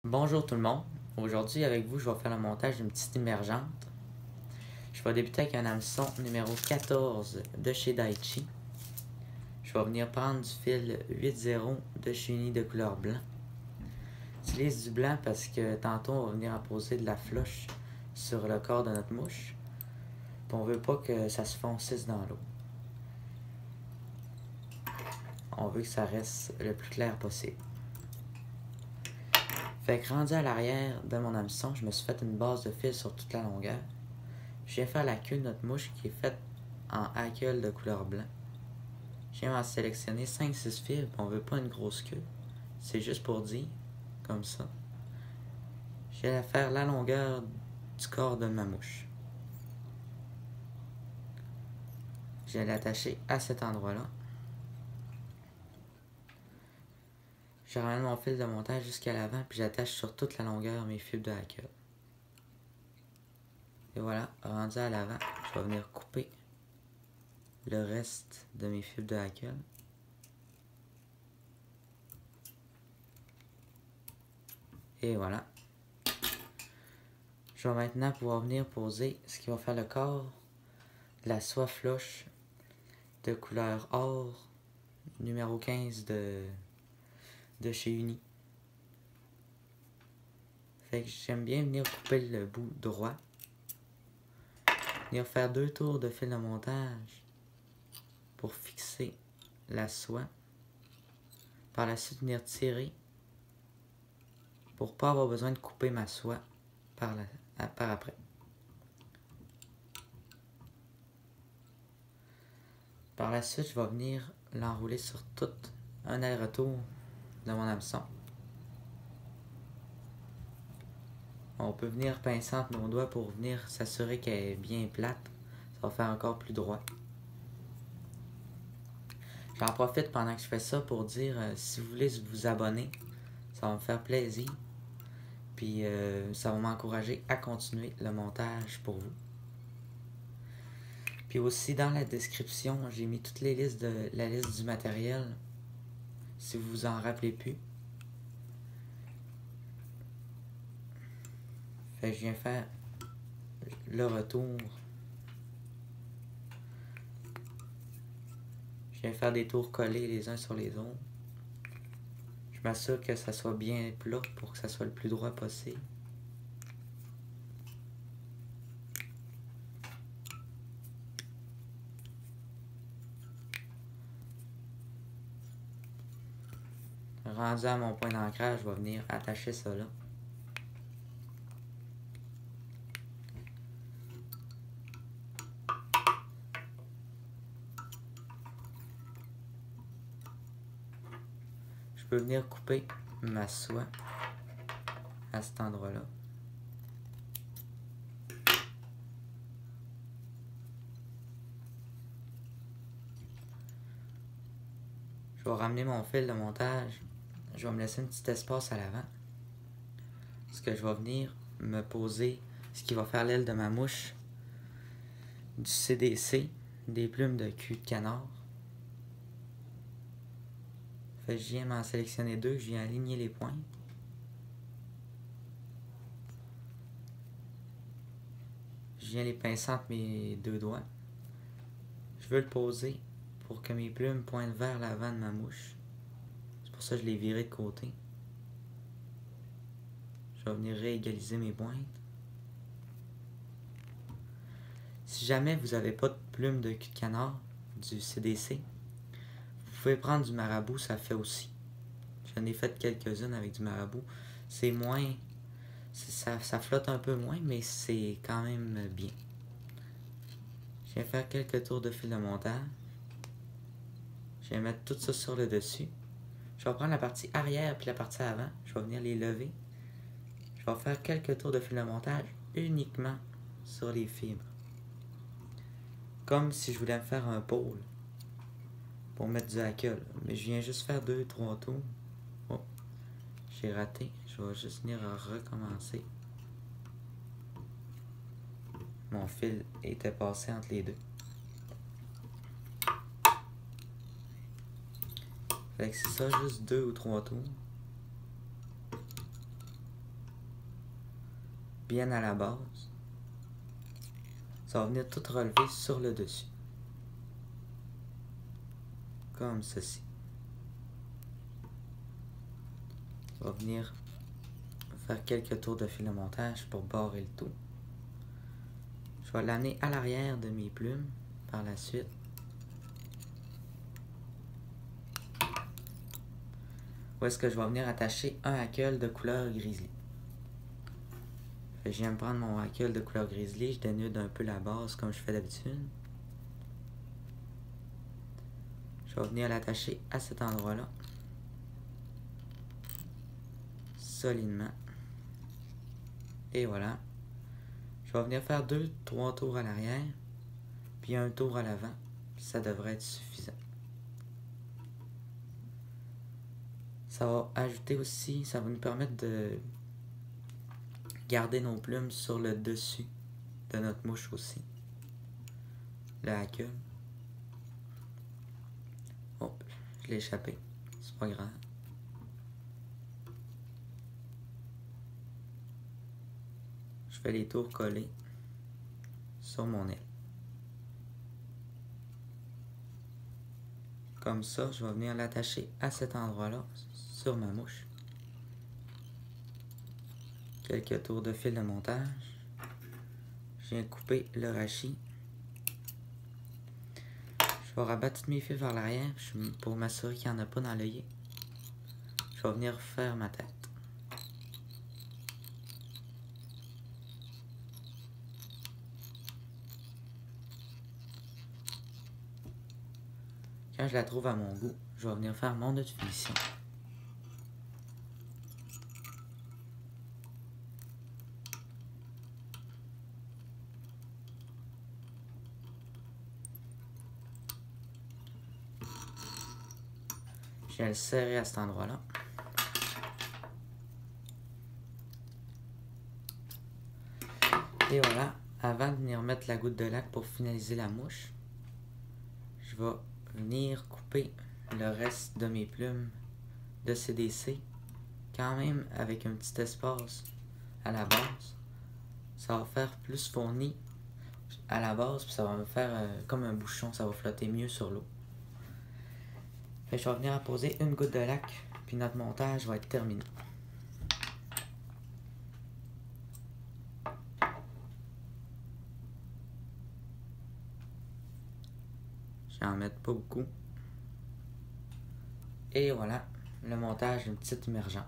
Bonjour tout le monde. Aujourd'hui avec vous, je vais faire le montage d'une petite émergente. Je vais débuter avec un hameçon numéro 14 de chez Daichi. Je vais venir prendre du fil 8-0 de chez Uni de couleur blanc. J'utilise du blanc parce que tantôt on va venir apposer de la floche sur le corps de notre mouche. Puis on veut pas que ça se foncisse dans l'eau. On veut que ça reste le plus clair possible. Fait que rendu à l'arrière de mon hameçon, je me suis fait une base de fil sur toute la longueur. Je viens faire la queue de notre mouche qui est faite en hackle de couleur blanc. Je viens en sélectionner 5-6 fils, on veut pas une grosse queue. C'est juste pour dire, comme ça. Je viens faire la longueur du corps de ma mouche. Je viens l'attacher à cet endroit-là. Je ramène mon fil de montage jusqu'à l'avant, puis j'attache sur toute la longueur mes fibres de hackle. Et voilà, rendu à l'avant, je vais venir couper le reste de mes fibres de hackle. Et voilà. Je vais maintenant pouvoir venir poser ce qui va faire le corps de la soie floche de couleur or numéro 15 de chez Uni. Fait que j'aime bien venir couper le bout droit. Venir faire 2 tours de fil de montage pour fixer la soie. Par la suite venir tirer pour pas avoir besoin de couper ma soie par après. Par la suite, je vais venir l'enrouler sur tout un aller-retour de mon hameçon. On peut venir pincer entre nos doigts pour venir s'assurer qu'elle est bien plate. Ça va faire encore plus droit. J'en profite pendant que je fais ça pour dire si vous voulez vous abonner, ça va me faire plaisir. Puis ça va m'encourager à continuer le montage pour vous. Puis aussi dans la description, j'ai mis toutes les listes de la liste du matériel. Si vous vous en rappelez plus. Fait que je viens faire le retour. Je viens faire des tours collés les uns sur les autres. Je m'assure que ça soit bien plat pour que ça soit le plus droit possible. Rendu à mon point d'ancrage, je vais venir attacher ça là. Je peux venir couper ma soie à cet endroit-là. Je vais ramener mon fil de montage. Je vais me laisser un petit espace à l'avant. Parce que je vais venir me poser ce qui va faire l'aile de ma mouche. Du CDC, des plumes de cul de canard. Fait que je viens m'en sélectionner 2, je viens aligner les pointes. Je viens les pincer entre mes 2 doigts. Je veux le poser pour que mes plumes pointent vers l'avant de ma mouche. C'est pour ça que je l'ai viré de côté. Je vais venir réégaliser mes pointes. Si jamais vous n'avez pas de plumes de cul de canard, du CDC, vous pouvez prendre du marabout, ça fait aussi. J'en ai fait quelques-unes avec du marabout. C'est moins... Ça flotte un peu moins, mais c'est quand même bien. Je viens faire quelques tours de fil de montage. Je vais mettre tout ça sur le dessus. Je vais prendre la partie arrière puis la partie avant. Je vais venir les lever. Je vais faire quelques tours de fil de montage uniquement sur les fibres. Comme si je voulais me faire un pôle pour mettre du hackle. Mais je viens juste faire 2-3 tours. Oh, j'ai raté. Je vais juste venir recommencer. Mon fil était passé entre les deux. Fait que c'est ça, juste 2 ou 3 tours. bien à la base. Ça va venir tout relever sur le dessus. Comme ceci. On va venir faire quelques tours de fil de montage pour barrer le tout. Je vais l'amener à l'arrière de mes plumes par la suite. Où est-ce que je vais venir attacher un hackle de couleur grizzly. Je viens me prendre mon hackle de couleur grizzly, je dénude un peu la base comme je fais d'habitude. Je vais venir l'attacher à cet endroit-là. Solidement. Et voilà. Je vais venir faire 2-3 tours à l'arrière, puis un tour à l'avant. Ça devrait être suffisant. Ça va ajouter aussi, ça va nous permettre de garder nos plumes sur le dessus de notre mouche aussi. Le hackle. Oh, je l'ai échappé. C'est pas grave. Je fais les tours collés sur mon aile. Comme ça, je vais venir l'attacher à cet endroit-là, sur ma mouche. Quelques tours de fil de montage. Je viens couper le rachis. Je vais rabattre tous mes fils vers l'arrière pour m'assurer qu'il n'y en a pas dans l'œillet. Je vais venir faire ma tête. Quand je la trouve à mon goût, je vais venir faire mon nœud de finition. Je viens le serrer à cet endroit-là. Et voilà, avant de venir mettre la goutte de lac pour finaliser la mouche, je vais venir couper le reste de mes plumes de CDC, quand même avec un petit espace à la base. Ça va faire plus fourni à la base, puis ça va me faire comme un bouchon, ça va flotter mieux sur l'eau. Je vais venir apposer une goutte de lac, puis notre montage va être terminé. Je vais en mettre pas beaucoup. Et voilà, le montage d'une petite émergente.